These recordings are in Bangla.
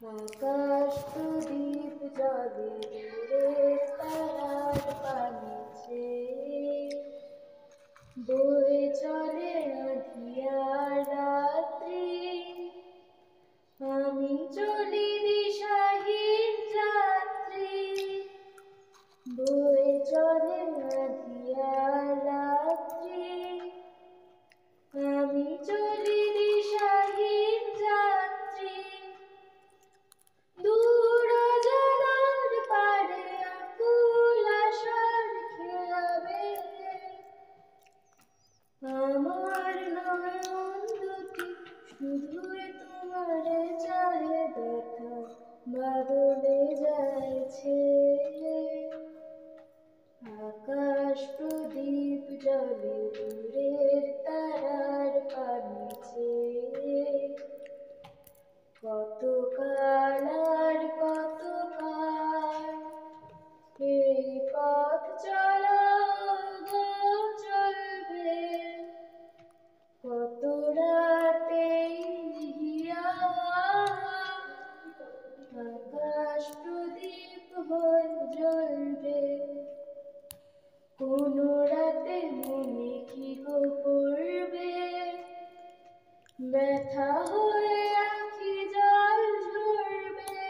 আকাশ প্রদীপ জ্বলে দূরের তারার পানে চেয়ে, বয়ে চলে আঁধিয়ার রাত্রি। আমি চলি দিশাহীন যাত্রী, বয়ে চলে আঁধিয়ার রাত্রি। আমি চলি দিশাহীন যাত্রী, দূর জলার পারে আকুল আশার খেয়াবে। আমার নয়ন দুটি শুধুই তোমারে চাহে, ব্যথা বাদলে যাইছে। আকাশ প্রদীপ জ্বলে দূরের তারার পানে চেয়ে, কত কাল আর কত কাল এই পথ চলা গো চলবে। কত রাতে হিয়া আকাশ প্রদীপ হয়ে জ্বলবে। কোন রাতে মনে কি গো পড়বে, ব্যথা হয়ে আঁখি জল ঝরবে।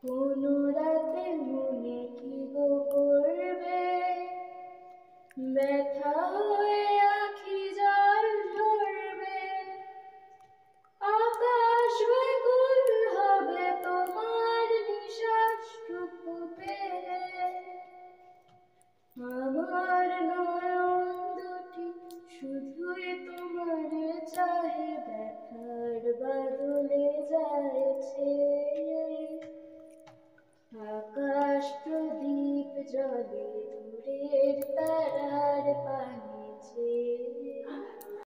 কোন রাতে মনে কি গো পড়বে, ব্যথা হয়ে আঁখি জল ঝরবে। আকাশ ব্যাকুল হবে তোমার নিঃশ্বাসটুকু পেয়ে। আমার নয়ন দুটি শুধুই তোমারে চাহে, ব্যথার বাদলে যাইছে। আকাশ প্রদীপ জ্বলে দূরের তারা